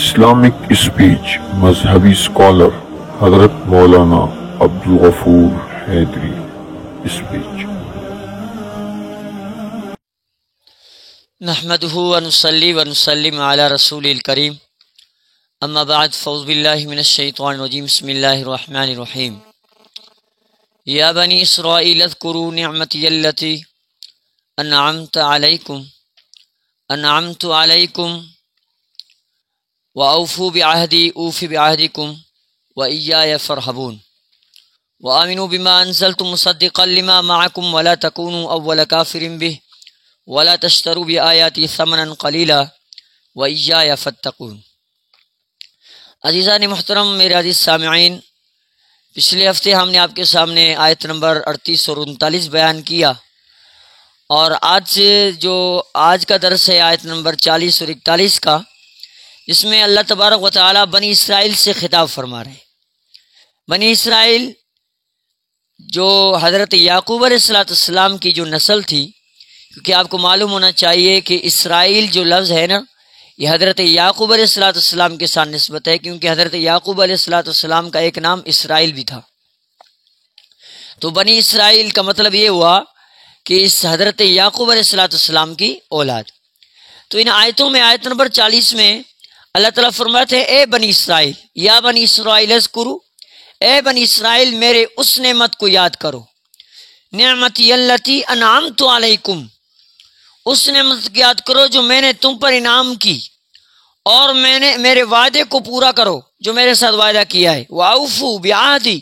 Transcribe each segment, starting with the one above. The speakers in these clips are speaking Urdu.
Islamic speech مذہبی اسکالر حضرت مولانا عبدالغفور حیدری اسپیچ. نحمده ونصلي ونسلم على رسول الكريم اما بعد فاعوذ بالله من الشيطان الرجيم بسم الله الرحمن الرحيم. يا بني إسرائيل اذكروا نعمتي التي أنعمت عليكم وأوفوا بعهدي أوف بعهدكم وإياي فارهبون وآمنوا بما أنزلت مصدقا لما معكم ولا تكونوا أول كافر به ولا تشتروا بآياتي ثمنا قليلا وإياي فاتقون. عزیزان محترم، میرے عزیز سامعین، پچھلے ہفتے ہم نے آپ کے سامنے آیت نمبر 38 اور 39 بیان کیا، اور آج کا درس ہے آیت نمبر 40 اور 41 کا، جس میں اللہ تبارک و تعالی بنی اسرائیل سے خطاب فرما رہے ہیں. بنی اسرائیل جو حضرت یعقوب علیہ السلام کی جو نسل تھی، کیونکہ آپ کو معلوم ہونا چاہیے کہ اسرائیل جو لفظ ہے نا، یہ حضرت یعقوب علیہ السلام کے ساتھ نسبت ہے، کیونکہ حضرت یعقوب علیہ السلام کا ایک نام اسرائیل بھی تھا. تو بنی اسرائیل کا مطلب یہ ہوا کہ اس حضرت یعقوب علیہ السلام کی اولاد. تو ان آیتوں میں آیت نمبر 40 میں اللہ تعالیٰ فرماتے ہیں، اے بنی اسرائیل، یا بنی اسرائیل اذکروا، اے بنی اسرائیل میرے اس نعمت کو یاد کرو، نعمتی التی انعمت علیکم، اس نعمت کو یاد کرو جو میں نے تم پر انعام کی، اور میرے وعدے کو پورا کرو جو میرے ساتھ وعدہ کیا ہے. وَأَوْفُوا بِعَهْدِي،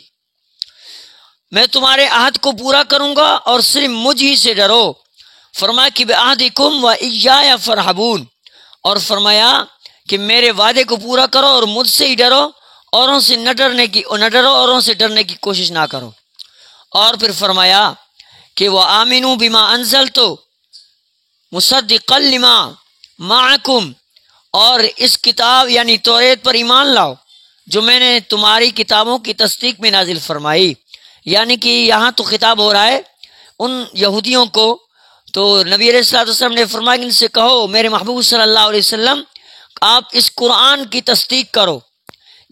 میں تمہارے عہد کو پورا کروں گا اور صرف مجھ ہی سے ڈرو. فرمایا کہ بِعَهْدِكُمْ وَإِيَّايَ فَارْهَبُونَ، اور فرمایا کہ میرے وعدے کو پورا کرو اور مجھ سے ہی ڈرو، اوروں سے نہ ڈرو، اوروں سے ڈرنے کی کوشش نہ کرو. اور پھر فرمایا کہ وَآمِنُوا بِمَا أَنزَلْتُ مُصَدِّقًا لِمَا مَعَكُمْ، اور اس کتاب یعنی توریت پر ایمان لاؤ جو میں نے تمہاری کتابوں کی تصدیق میں نازل فرمائی. یعنی کہ یہاں تو خطاب ہو رہا ہے ان یہودیوں کو. تو نبی علیہ الصلوۃ والسلام نے فرمایا کہ ان سے کہو میرے محبوب صلی اللہ علیہ وسلم، آپ اس قرآن کی تصدیق کرو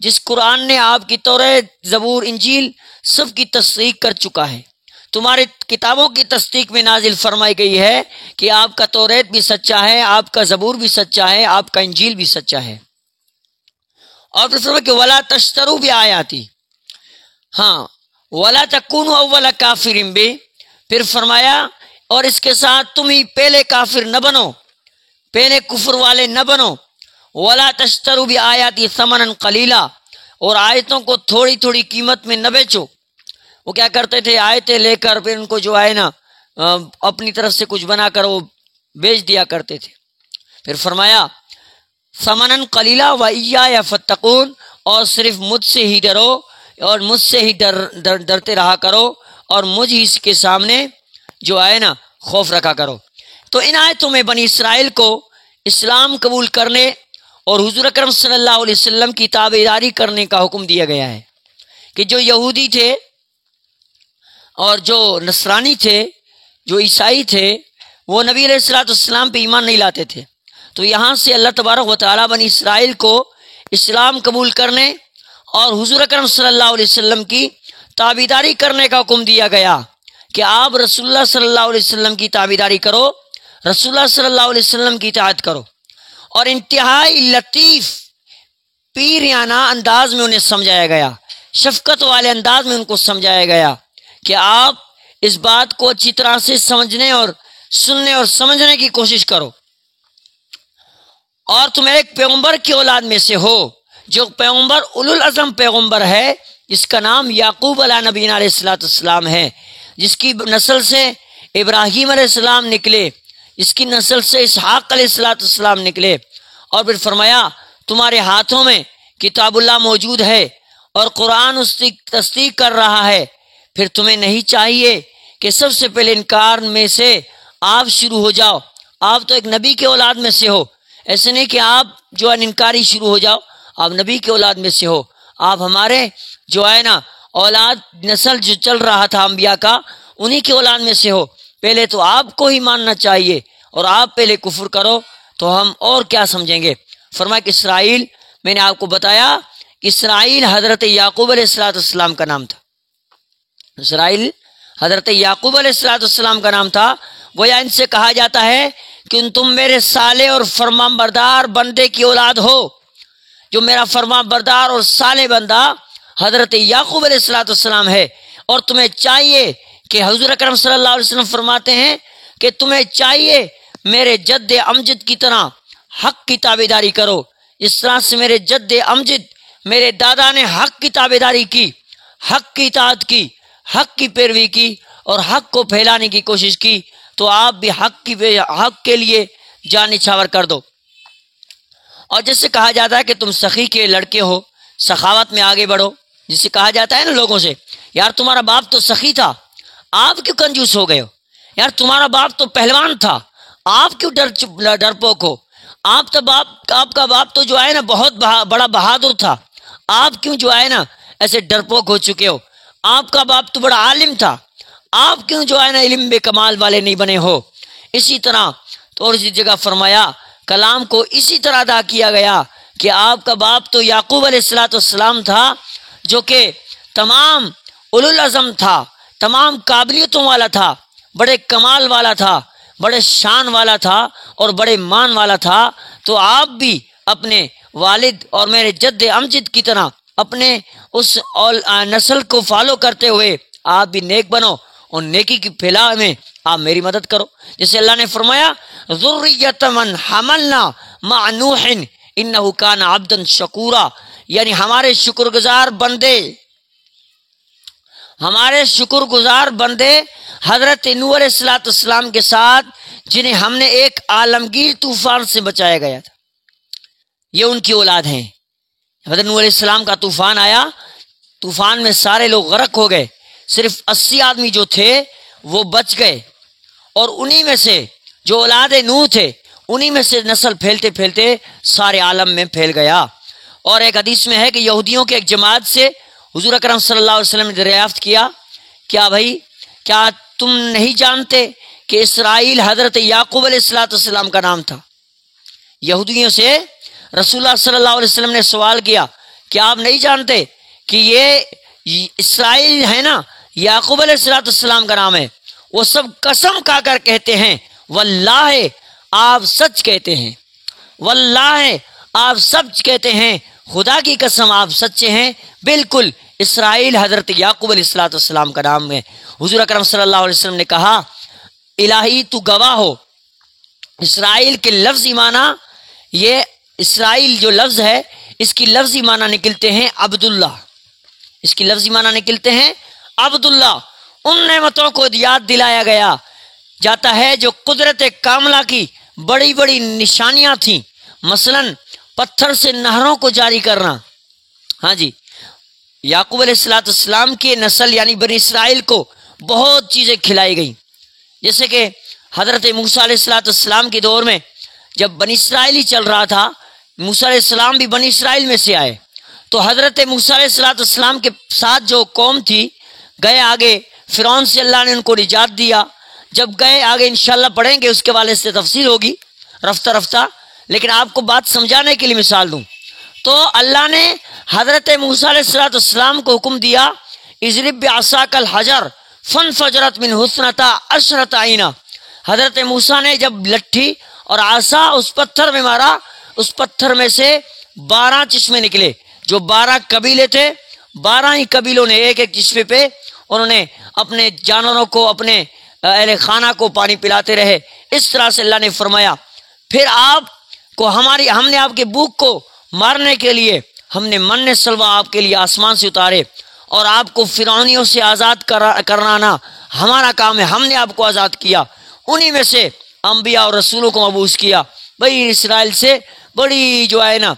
جس قرآن نے آپ کی توریت، زبور، انجیل سب کی تصدیق کر چکا ہے. تمہاری کتابوں کی تصدیق میں نازل فرمائی گئی ہے کہ آپ کا توریت بھی سچا ہے، آپ کا زبور بھی سچا ہے، آپ کا انجیل بھی سچا ہے. اور پھر فرمایا کہ وَلَا تَشْتَرُوا بِآيَاتِي، ہاں وَلَا تَكُونُوا أَوَّلَ كَافِرٍ بِهِ، پھر فرمایا اور اس کے ساتھ تم ہی پہلے کافر نہ بنو، پہلے کفر والے نہ بنو. وَلَا تَشْتَرُوا بِآيَاتِي ثَمَنًا قَلِيلًا، اور آیتوں کو تھوڑی تھوڑی قیمت میں نہ بیچو. وہ کیا کرتے تھے، آیتیں لے کر پھر ان کو جو ہے نا اپنی طرف سے کچھ بنا کر وہ بیچ دیا کرتے تھے. پھر فرمایا ثَمَنًا قَلِيلًا وَإِيَّايَ فَاتَّقُونَ، اور صرف مجھ سے ہی ڈرو اور مجھ سے ہی ڈرتے رہا کرو، اور مجھ ہی کے سامنے جو ہے نا خوف رکھا کرو. تو ان آیتوں میں بنی اسرائیل کو اسلام قبول کرنے اور حضور اکرم صلی اللہ علیہ وسلم کی تابعداری کرنے کا حکم دیا گیا ہے. کہ جو یہودی تھے اور جو نصرانی تھے، جو عیسائی تھے، وہ نبی علیہ السلام پہ ایمان نہیں لاتے تھے. تو یہاں سے اللہ تبارک و تعالیٰ بنی اسرائیل کو اسلام قبول کرنے اور حضور اکرم صلی اللہ علیہ وسلم کی تابعداری کرنے کا حکم دیا گیا کہ آپ رسول اللہ صلی اللہ علیہ وسلم کی تابعداری کرو، رسول اللہ صلی اللہ علیہ وسلم کی اطاعت کرو. اور انتہائی لطیف پیریانہ انداز میں انہیں سمجھایا گیا، شفقت والے انداز میں ان کو سمجھایا گیا کہ آپ اس بات کو اچھی طرح سے سمجھنے اور سننے اور سمجھنے کی کوشش کرو. اور تم ایک پیغمبر کی اولاد میں سے ہو جو پیغمبر اولو العزم پیغمبر ہے، جس کا نام یعقوب علیہ نبینا علیہ السلام ہے، جس کی نسل سے ابراہیم علیہ السلام نکلے، جس کی نسل سے اسحاق علیہ السلام نکلے. اور پھر فرمایا تمہارے ہاتھوں میں کتاب اللہ موجود ہے اور قرآن اس کی تصدیق کر رہا ہے. پھر تمہیں نہیں چاہیے کہ سب سے پہلے انکار میں سے آپ شروع ہو جاؤ. آپ تو ایک نبی کے اولاد میں سے ہو، ایسے نہیں کہ آپ جو ہے انکاری شروع ہو جاؤ. آپ نبی کے اولاد میں سے ہو، آپ ہمارے جو ہے نا اولاد نسل جو چل رہا تھا انبیاء کا، انہی کے اولاد میں سے ہو. پہلے تو آپ کو ہی ماننا چاہیے، اور آپ پہلے کفر کرو تو ہم اور کیا سمجھیں گے. فرمایا کہ اسرائیل میں نے آپ کو بتایا کہ اسرائیل حضرت یعقوب علیہ السلام کا نام تھا. اسرائیل حضرت یعقوب علیہ السلام کا نام تھا. گویا ان سے کہا جاتا ہے کہ تم میرے صالح اور فرمان بردار بندے کی اولاد ہو. جو میرا فرمان بردار اور صالح بندہ حضرت یعقوب علیہ السلام ہے، اور تمہیں چاہیے کہ حضور اکرم صلی اللہ علیہ وسلم فرماتے ہیں کہ تمہیں چاہیے میرے جد امجد کی طرح حق کی تابعداری کرو. اس طرح سے میرے جد امجد میرے دادا نے حق کی تابعداری کی، حق کی اطاعت کی، حق کی پیروی کی اور حق کو پھیلانے کی کوشش کی، تو آپ بھی حق کے لیے جان نچھاور کر دو. اور جس سے کہا جاتا ہے کہ تم سخی کے لڑکے ہو، سخاوت میں آگے بڑھو. جس سے کہا جاتا ہے نا لوگوں سے، یار تمہارا باپ تو سخی تھا، آپ کیوں کنجوس ہو گئے ہو؟ یار تمہارا باپ تو پہلوان تھا، آپ کیوں ڈرپوک ہو؟ آپ کا باپ تو جو ہے نا بہت بڑا بہادر تھا، آپ کیوں جو ہے نا ایسے ڈرپوک ہو چکے ہو؟ آپ کا باپ تو بڑا عالم تھا، آپ کیوں جو ہے نا علم بے کمال والے نہیں بنے ہو؟ اسی طرح تو اسی جگہ فرمایا، کلام کو اسی طرح ادا کیا گیا کہ آپ کا باپ تو یعقوب علیہ السلام تھا، جو کہ تمام اولو العزم تھا، تمام قابلیتوں والا تھا، بڑے کمال والا تھا، بڑے شان والا تھا اور بڑے مان والا تھا. تو آپ بھی اپنے والد اور میرے جد امجد کی طرح اپنے اس نسل کو فالو کرتے ہوئے آپ بھی نیک بنو اور نیکی کی پھیلاؤ میں آپ میری مدد کرو. جیسے اللہ نے فرمایا، ذریۃ من حملنا مع نوح انہ کان عبدا شکورا، یعنی ہمارے شکر گزار بندے حضرت نوح علیہ السلام کے ساتھ، جنہیں ہم نے ایک عالمگیر طوفان سے بچایا گیا تھا. یہ ان کی اولاد ہیں. حضرت نوح علیہ السلام کا طوفان آیا، طوفان میں سارے لوگ غرق ہو گئے، صرف 80 آدمی جو تھے وہ بچ گئے، اور انہی میں سے جو اولاد نوح تھے انہی میں سے نسل پھیلتے پھیلتے سارے عالم میں پھیل گیا. اور ایک حدیث میں ہے کہ یہودیوں کے ایک جماعت سے حضور اکرم صلی اللہ علیہ وسلم نے دریافت کیا، کیا تم نہیں جانتے کہ اسرائیل حضرت یعقوب علیہ السلام کا نام تھا؟ یہودیوں سے رسول اللہ صلی اللہ علیہ وسلم نے سوال کیا کہ آپ نہیں جانتے کہ یہ اسرائیل ہے نا، یعقوب علیہ السلام کا نام ہے؟ وہ سب قسم کھا کر کہتے ہیں، واللہ آپ سچ کہتے ہیں، واللہ آپ سچ کہتے ہیں، خدا کی قسم آپ سچے ہیں، بالکل اسرائیل حضرت یعقوب علیہ السلام کا نام ہے. حضور اکرم صلی اللہ علیہ وسلم نے کہا، الہی تو گواہ ہو، اسرائیل کے لفظی معنی، یہ اسرائیل جو لفظ ہے اس کی لفظی معنی نکلتے ہیں عبداللہ. اس کی لفظی معنی نکلتے ہیں عبداللہ. ان نعمتوں کو یاد دلایا گیا جاتا ہے جو قدرت کاملہ کی بڑی بڑی نشانیاں تھیں، مثلا پتھر سے نہروں کو جاری کرنا. ہاں جی، یعقوب علیہ السلام کی نسل یعنی بنی اسرائیل کو بہت چیزیں کھلائی گئیں. جیسے کہ حضرت موسیٰ علیہ السلام کے دور میں جب بنی اسرائیل ہی چل رہا تھا، موسیٰ علیہ السلام بھی بنی اسرائیل میں سے آئے، تو حضرت موسیٰ علیہ السلام کے ساتھ جو قوم تھی گئے آگے، فرعون سے اللہ نے ان کو نجات دیا. جب گئے آگے انشاءاللہ پڑھیں گے، اس کے والے سے تفصیل ہوگی رفتہ رفتہ، لیکن آپ کو بات سمجھانے کے لیے مثال دوں تو اللہ نے حضرت موسیٰ علیہ السلام کو حکم دیا، اضرب بعصاک الحجر فانفجرت منہ اثنتا عشرۃ عینا. حضرت موسیٰ نے جب لٹھی اور عصا اس پتھر میں مارا، اس پتھر میں سے 12 چشمے نکلے. جو 12 قبیلے تھے، 12 ہی قبیلوں نے ایک ایک چشمے پہ انہوں نے اپنے جانوروں کو، اپنے اہل خانہ کو پانی پلاتے رہے. اس طرح سے اللہ نے فرمایا، پھر آپ کو ہم نے آپ کے بھوک کو مارنے کے لیے ہم نے من سلوہ آپ کے لیے آسمان سے اتارے، اور آپ کو فرعونیوں سے آزاد کرانا ہمارا کام ہے، ہم نے آپ کو آزاد کیا. انہی میں سے انبیاء اور رسولوں کو مبعوث کیا. بھائی اسرائیل سے بڑی جو ہے نا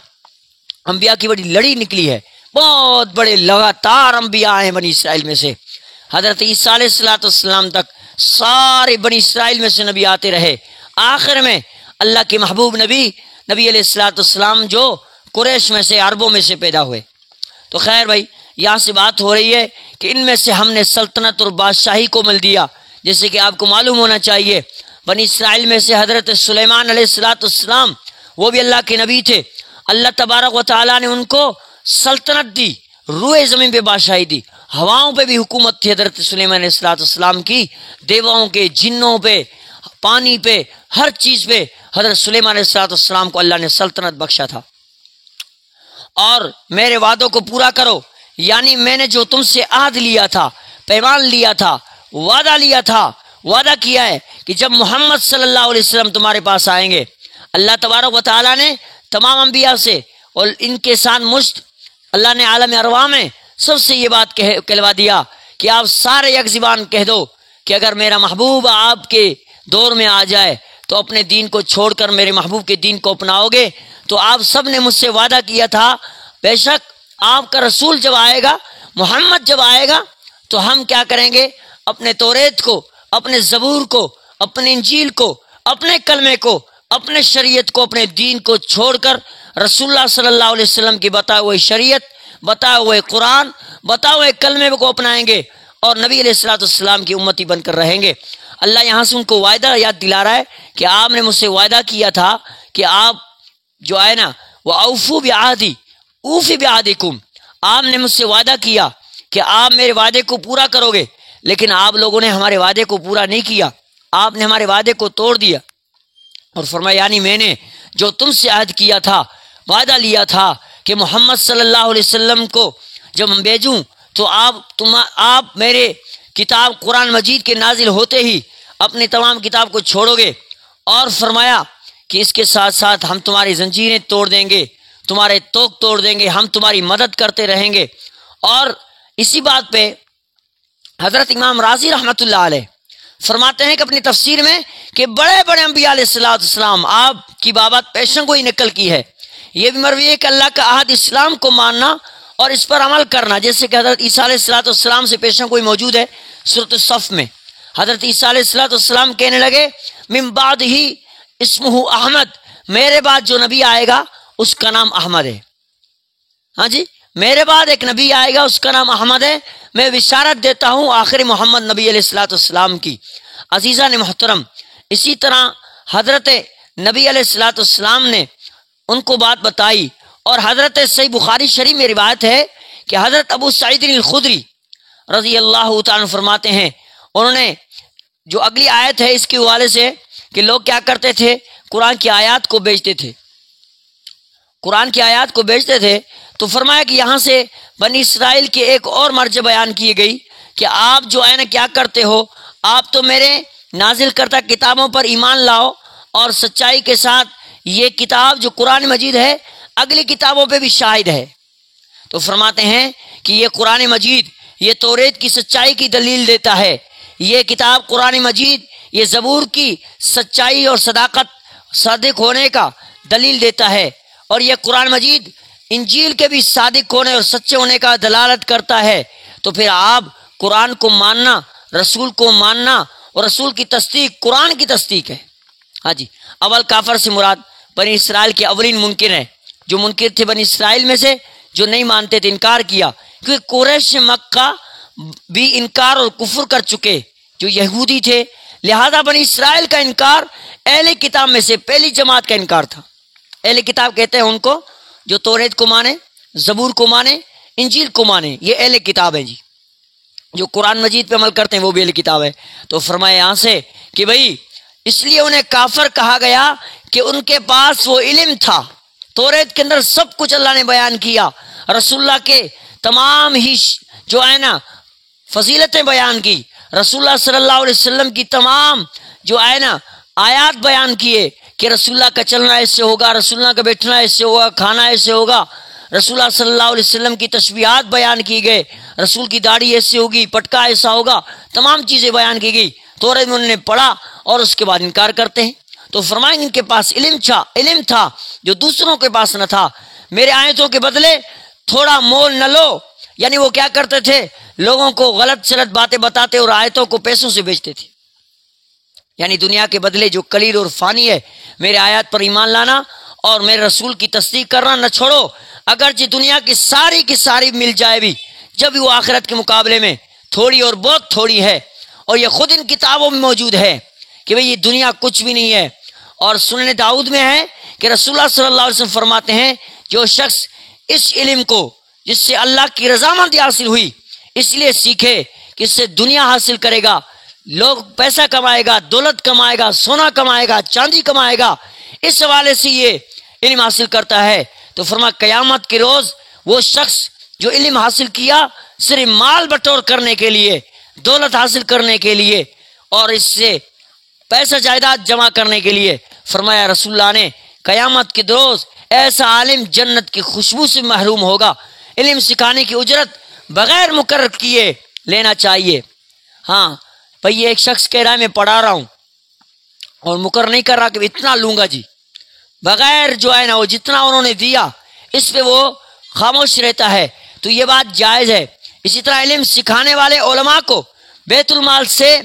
انبیاء کی بڑی لڑی نکلی ہے، بہت بڑے لگاتار انبیاء ہیں بنی اسرائیل میں سے. حضرت عیسیٰ علیہ السلام تک سارے بنی اسرائیل میں سے نبی آتے رہے. آخر میں اللہ کے محبوب نبی علیہ السلام جو قریش میں سے، عربوں میں سے پیدا ہوئے. تو خیر بھائی، یہاں سے بات ہو رہی ہے کہ ان میں سے ہم نے سلطنت اور بادشاہی کو مل دیا. جیسے کہ آپ کو معلوم ہونا چاہیے، بنی اسرائیل میں سے حضرت سلیمان علیہ السلام وہ بھی اللہ کے نبی تھے، اللہ تبارک و تعالیٰ نے ان کو سلطنت دی، روئے زمین پہ بادشاہی دی، ہواؤں پہ بھی حکومت تھی حضرت سلیمان علیہ السلام کی، دیواؤں کے، جنوں پہ، پانی پہ، ہر چیز پہ حضرت سلیمان علیہ السلام کو اللہ نے سلطنت بخشا تھا۔ اور میرے وعدوں کو پورا کرو، یعنی میں نے جو تم سے عہد لیا تھا، پیمان لیا تھا، وعدہ لیا تھا، وعدہ کیا ہے کہ جب محمد صلی اللہ علیہ وسلم تمہارے پاس آئیں گے، اللہ تبارک و تعالیٰ نے تمام انبیاء سے اور ان کے ساتھ مشت اللہ نے عالم ارواح میں سب سے یہ بات کہلوا دیا کہ آپ سارے یک زبان کہہ دو کہ اگر میرا محبوب آپ کے دور میں آ جائے تو اپنے دین کو چھوڑ کر میرے محبوب کے دین کو اپناؤ گے۔ تو آپ سب نے مجھ سے وعدہ کیا تھا بے شک آپ کا رسول جب آئے گا، محمد جب آئے گا تو ہم کیا کریں گے، اپنے توریت کو، اپنے زبور کو، اپنے انجیل کو، اپنے کلمے کو، اپنے شریعت کو، اپنے دین کو چھوڑ کر رسول اللہ صلی اللہ علیہ وسلم کی بتائے ہوئے شریعت، بتائے ہوئے قرآن، بتائے ہوئے کلمے کو اپنائیں گے اور نبی علیہ السلام کی امتی بن کر رہیں گے۔ اللہ یہاں سے ان کو وعدہ یاد دلا رہا ہے کہ آپ نے مجھ سے وعدہ کیا تھا کہ آپ جو ہے نا وہ اوفو بعہدی اوفی بعہدکم، آپ نے مجھ سے وعدہ کیا کہ آپ میرے وعدے کو پورا کرو گے، لیکن آپ لوگوں نے ہمارے وعدے کو پورا نہیں کیا، آپ نے ہمارے وعدے کو توڑ دیا۔ اور فرمایا یعنی میں نے جو تم سے عہد کیا تھا، وعدہ لیا تھا کہ محمد صلی اللہ علیہ وسلم کو جب ہم بھیجوں تو آپ میرے کتاب قرآن مجید کے نازل ہوتے ہی اپنی تمام کتاب کو چھوڑو گے، اور فرمایا کہ اس کے ساتھ ساتھ ہم تمہاری زنجیریں توڑ دیں گے، تمہارے توق توڑ دیں گے، ہم تمہاری مدد کرتے رہیں گے۔ اور اسی بات پہ حضرت امام رازی رحمۃ اللہ علیہ فرماتے ہیں کہ اپنی تفسیر میں کہ بڑے بڑے انبیاء علیہ السلام آپ کی بابت پیشن گوئی نقل کی ہے۔ یہ بھی مروی ہے کہ اللہ کا عہد اسلام کو ماننا اور اس پر عمل کرنا، جیسے کہ حضرت عیسیٰ علیہ السلام سے پیشن گوئی موجود ہے سورۃ الصف میں۔ حضرت عیسیٰ علیہ السلام کہنے لگے من بعد ہی اسمہ احمد، میرے بعد جو نبی آئے گا اس کا نام احمد ہے۔ ہاں جی، میرے بعد ایک نبی آئے گا اس کا نام احمد ہے، میں بشارت دیتا ہوں آخر محمد نبی علیہ السلام کی۔ عزیزان محترم، اسی طرح حضرت نبی علیہ السلام نے ان کو بات بتائی، اور حضرت صحیح بخاری شریف میں روایت ہے کہ حضرت ابو سعید الخدری رضی اللہ تعالیٰ فرماتے ہیں، انہوں نے جو اگلی آیت ہے اس کے حوالے سے کہ لوگ کیا کرتے تھے، قرآن کی آیات کو بیچتے تھے، قرآن کی آیات کو بیچتے تھے، تو فرمایا کہ یہاں سے بنی اسرائیل کے ایک اور مرج بیان کی گئی کہ آپ جو ہے نا کیا کرتے ہو، آپ تو میرے نازل کردہ کتابوں پر ایمان لاؤ اور سچائی کے ساتھ یہ کتاب جو قرآن مجید ہے اگلی کتابوں پہ بھی شاہد ہے۔ تو فرماتے ہیں کہ یہ قرآن مجید یہ توریت کی سچائی کی دلیل دیتا ہے، یہ کتاب قرآن مجید یہ زبور کی سچائی اور صادق ہونے کا دلیل دیتا ہے، اور یہ قرآن مجید انجیل کے بھی صادق ہونے اور سچے ہونے کا دلالت کرتا ہے۔ تو پھر آپ قرآن کو ماننا، رسول کو ماننا، اور رسول کی تصدیق قرآن کی تصدیق ہے۔ ہاں جی، اول کافر سے مراد بنی اسرائیل کے اولین منکر ہیں، جو منکر تھے بنی اسرائیل میں سے، جو نہیں مانتے تھے، انکار کیا، کیونکہ قریش مکہ بھی انکار اور کفر کر چکے جو یہودی تھے، لہذا بنی اسرائیل کا انکار اہل کتاب میں سے پہلی جماعت کا انکار تھا۔ اہل کتاب کہتے ہیں ان کو جو توریت کو مانے، زبور کو مانے، انجیل کو مانے، یہ اہل کتاب ہیں جی۔ جو قرآن مجید پہ عمل کرتے ہیں وہ بھی اہل کتاب ہے۔ تو فرمایا یہاں سے کہ بھئی اس لیے انہیں کافر کہا گیا کہ ان کے پاس وہ علم تھا، توریت کے اندر سب کچھ اللہ نے بیان کیا، رسول اللہ کے تمام ہی جو ہے نا فضیلتیں بیان کی، رسول اللہ صلی اللہ علیہ وسلم کی تمام جو ہے نا آیات بیان کیے کہ رسول اللہ کا چلنا ایسے ہوگا، رسول اللہ کا بیٹھنا ایسے ہوگا، کھانا ایسے ہوگا، رسول اللہ صلی اللہ علیہ وسلم کی تشبیہات بیان کی گئے، رسول کی داڑھی ایسے ہوگی، پٹکا ایسا ہوگا، تمام چیزیں بیان کی گئی۔ توریت میں انہوں نے پڑھا اور اس کے بعد انکار کرتے ہیں۔ تو فرمائیں ان کے پاس علم تھا جو دوسروں کے پاس نہ تھا، میرے آیتوں کے بدلے تھوڑا مول نہ لو، یعنی وہ کیا کرتے تھے، لوگوں کو غلط سلط باتیں بتاتے اور آیتوں کو پیسوں سے بیچتے تھے، یعنی دنیا کے بدلے جو قلیل اور فانی ہے، میرے آیات پر ایمان لانا اور میرے رسول کی تصدیق کرنا نہ چھوڑو، اگرچہ دنیا کی ساری مل جائے بھی، جب بھی وہ آخرت کے مقابلے میں تھوڑی اور بہت تھوڑی ہے، اور یہ خود ان کتابوں میں موجود ہے کہ بھئی یہ دنیا کچھ بھی نہیں ہے۔ اور سنن داؤد میں ہے کہ رسول اللہ صلی اللہ علیہ وسلم فرماتے ہیں جو شخص اس علم کو جس سے اللہ کی رضامندی حاصل ہوئی اس لیے سیکھے کہ اس سے دنیا حاصل کرے گا، لوگ پیسہ کمائے گا، دولت کمائے گا، سونا کمائے گا، چاندی کمائے گا، اس حوالے سے یہ علم حاصل کرتا ہے، تو فرمایا قیامت کے روز وہ شخص جو علم حاصل کیا صرف مال بٹور کرنے کے لیے، دولت حاصل کرنے کے لیے اور اس سے پیسہ جائیداد جمع کرنے کے لیے، فرمایا رسول اللہ نے قیامت کے روز ایسا عالم جنت کی خوشبو سے محروم ہوگا۔ علم سکھانے کی اجرت بغیر مقرر کیے لینا چاہیے۔ ہاں بھئی یہ ایک شخص کہہ رہا ہے میں پڑھا رہا ہوں اور مقرر نہیں کر رہا کہ اتنا لوں گا جی، بغیر جو ہے نا وہ جتنا انہوں نے دیا اس پہ وہ خاموش رہتا ہے، تو یہ بات جائز ہے۔ اسی طرح علم سکھانے والے علماء کو بیت المال سے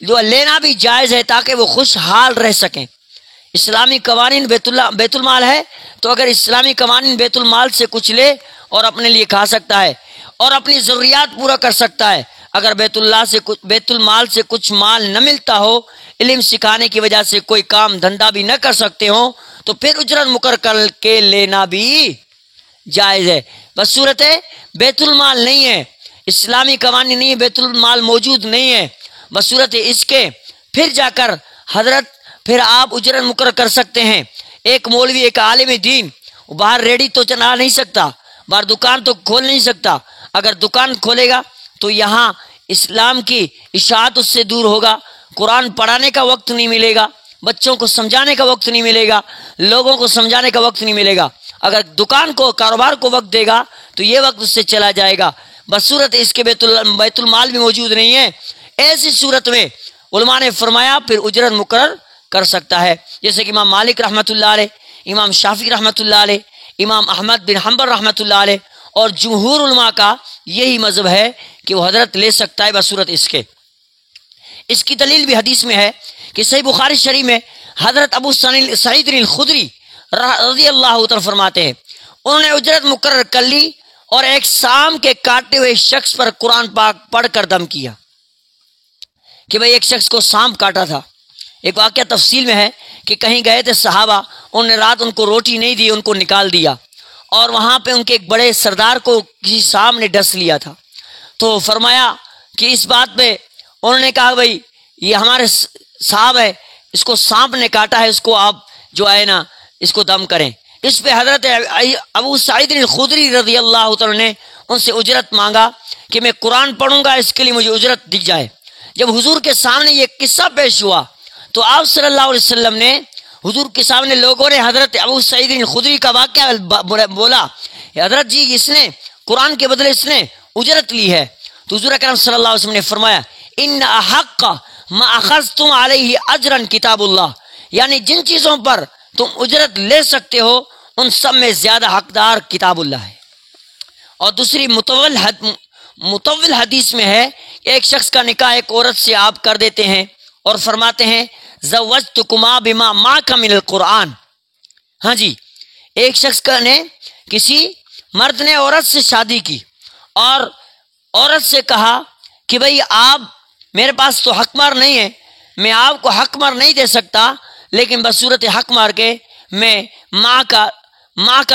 جو لینا بھی جائز ہے تاکہ وہ خوشحال رہ سکیں۔ اسلامی قوانین بیت المال ہے، تو اگر اسلامی قوانین بیت المال سے کچھ لے اور اپنے لیے کھا سکتا ہے اور اپنی ضروریات پورا کر سکتا ہے۔ اگر بیت المال سے کچھ مال نہ ملتا ہو، علم سکھانے کی وجہ سے کوئی کام دھندا بھی نہ کر سکتے ہوں، تو پھر اجرت مقرر کر کے لینا بھی جائز ہے۔ بس صورت ہے بیت المال نہیں ہے، اسلامی قوانین نہیں ہے، بیت المال موجود نہیں ہے، بس صورت ہے اس کے پھر جا کر حضرت پھر آپ اجرت مقرر کر سکتے ہیں۔ ایک مولوی ایک عالم دین وہ باہر ریڈی تو چلا نہیں سکتا، باہر دکان تو کھول نہیں سکتا، اگر دکان کھولے گا تو یہاں اسلام کی اشاعت اس سے دور ہوگا، قرآن پڑھانے کا وقت نہیں ملے گا، بچوں کو سمجھانے کا وقت نہیں ملے گا، لوگوں کو سمجھانے کا وقت نہیں ملے گا۔ اگر دکان کو کاروبار کو وقت دے گا تو یہ وقت اس سے چلا جائے گا، بس صورت اس کے بیت المال بھی موجود نہیں ہے۔ ایسی صورت میں علماء نے فرمایا پھر اجرت مقرر کر سکتا ہے، جیسے کہ امام مالک رحمۃ اللہ علیہ، امام شافعی رحمۃ اللہ علیہ، امام احمد بن حنبل رحمۃ اللہ علیہ اور جمہور علماء کا یہی مذہب ہے کہ وہ حضرت لے سکتا ہے بصورت اس کے۔ اس کی دلیل بھی حدیث میں ہے کہ صحیح بخاری شریف میں حضرت ابو سعید الخدری رضی اللہ عنہ فرماتے ہیں انہوں نے اجرت مقرر کر لی اور ایک سام کے کاٹے ہوئے شخص پر قرآن پاک پڑھ کر دم کیا کہ بھئی ایک شخص کو سام کاٹا تھا۔ ایک واقعہ تفصیل میں ہے کہ کہیں گئے تھے صحابہ، انہوں نے رات ان کو روٹی نہیں دی، ان کو نکال دیا، اور وہاں پہ ان کے ایک بڑے سردار کو کسی سام نے ڈس لیا تھا، تو فرمایا کہ اس بات پہ انہوں نے کہا بھئی یہ ہمارے صاحب ہے، اس کو سانپ نے کاٹا ہے، اس کو آپ جو ہے نا اس کو دم کریں۔ اس پہ حضرت ابو سعید الخدری رضی اللہ عنہ نے ان سے اجرت مانگا کہ میں قرآن پڑھوں گا، اس کے لیے مجھے اجرت دی جائے۔ جب حضور کے سامنے یہ قصہ پیش ہوا تو آپ صلی اللہ علیہ وسلم نے حضور کے سامنے لوگوں نے حضرت ابو سعید الخدری کا واقعہ بولا، حضرت جی اس نے قرآن کے بدلے اس نے اجرت لی ہے، تو حضور اکرم صلی اللہ علیہ وسلم نے فرمایا ان احق ما اخذتم علیہ اجرا کتاب اللہ، یعنی جن چیزوں پر تم اجرت لے سکتے ہو ان سب میں زیادہ حقدار کتاب اللہ ہے۔ اور دوسری مطول حدیث میں ہے کہ ایک شخص کا نکاح ایک عورت سے آپ کر دیتے ہیں اور فرماتے ہیں زوجتکما بما معک من القرآن۔ ہاں جی، ایک شخص کا نے کسی مرد نے عورت سے شادی کی اور عورت سے کہا کہ بھئی آپ میرے پاس تو حق مہر نہیں ہے، میں آپ کو حق مہر نہیں دے سکتا، لیکن بصورت حق مہر کے میں ماں کا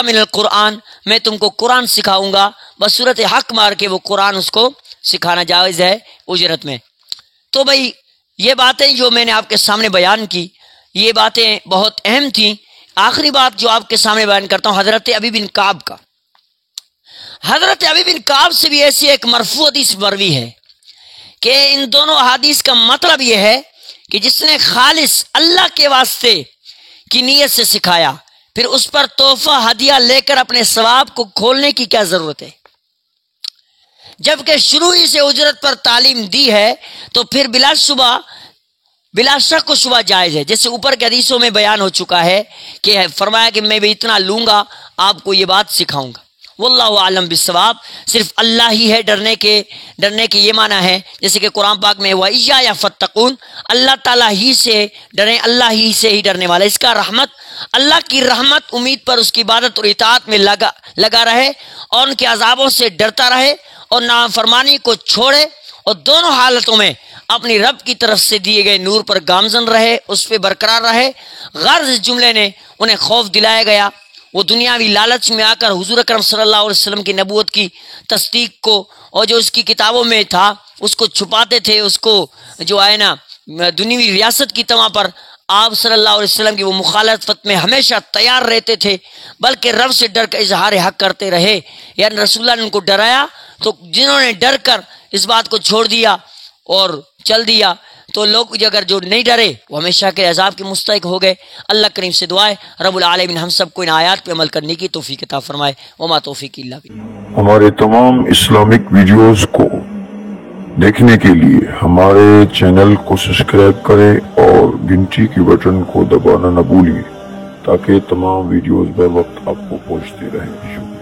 من القرآن میں تم کو قرآن سکھاؤں گا، بصورت حق مہر کے وہ قرآن اس کو سکھانا جائز ہے اجرت میں۔ تو بھئی یہ باتیں جو میں نے آپ کے سامنے بیان کی یہ باتیں بہت اہم تھیں۔ آخری بات جو آپ کے سامنے بیان کرتا ہوں حضرت ابی بن کعب کا۔ حضرت ابی بن کعب سے بھی ایسی ایک مرفوع حدیث مروی ہے کہ ان دونوں احادیث کا مطلب یہ ہے کہ جس نے خالص اللہ کے واسطے کی نیت سے سکھایا پھر اس پر تحفہ ہدیہ لے کر اپنے ثواب کو کھولنے کی کیا ضرورت ہے، جبکہ شروع ہی سے اجرت پر تعلیم دی ہے تو پھر بلا شک و شبہ جائز ہے، جیسے اوپر کے حدیثوں میں بیان ہو چکا ہے کہ فرمایا کہ میں بھی اتنا لوں گا آپ کو یہ بات سکھاؤں گا۔ واللہ اعلم بالصواب۔ صرف اللہ ہی ہے ڈرنے کے یہ معنی ہے جیسے کہ قرآن پاک میں وَإِيَّايَ فَاتَّقُونَ، اللہ تعالیٰ ہی سے ڈریں، اللہ ہی سے ہی ڈرنے والا۔ اس کا رحمت، اللہ کی رحمت امید پر اس کی عبادت اور اطاعت میں لگا رہے اور ان کے عذابوں سے ڈرتا رہے اور نافرمانی کو چھوڑے اور دونوں حالتوں میں اپنی رب کی طرف سے دیے گئے نور پر گامزن رہے، اس پہ برقرار رہے۔ غرض اس جملے نے انہیں خوف دلایا گیا، وہ دنیاوی لالچ میں آ کر حضور اکرم صلی اللہ علیہ وسلم کی نبوت کی تصدیق کو اور جو اس کی کتابوں میں تھا اس کو چھپاتے تھے، اس کو جو ہے نا دنیاوی ریاست کی تما پر آپ صلی اللہ علیہ وسلم کی وہ مخالفت میں ہمیشہ تیار رہتے تھے، بلکہ رب سے ڈر کر اظہار حق کرتے رہے۔ یعنی رسول اللہ نے ان کو ڈرایا، تو جنہوں نے ڈر کر اس بات کو چھوڑ دیا اور چل دیا، تو لوگ اگر جو نہیں ڈرے وہ ہمیشہ کے عذاب کے مستحق ہو گئے۔ اللہ کریم سے دعائے رب العالمین ہم سب کو ان آیات پہ عمل کرنے کی توفیق عطا فرمائے۔ وما توفیق الا باللہ۔ ہمارے تمام اسلامک ویڈیوز کو دیکھنے کے لیے ہمارے چینل کو سبسکرائب کریں اور گھنٹی کی بٹن کو دبانا نہ بھولیں تاکہ تمام ویڈیوز بے وقت آپ کو پہنچتے رہیں۔ شکریہ۔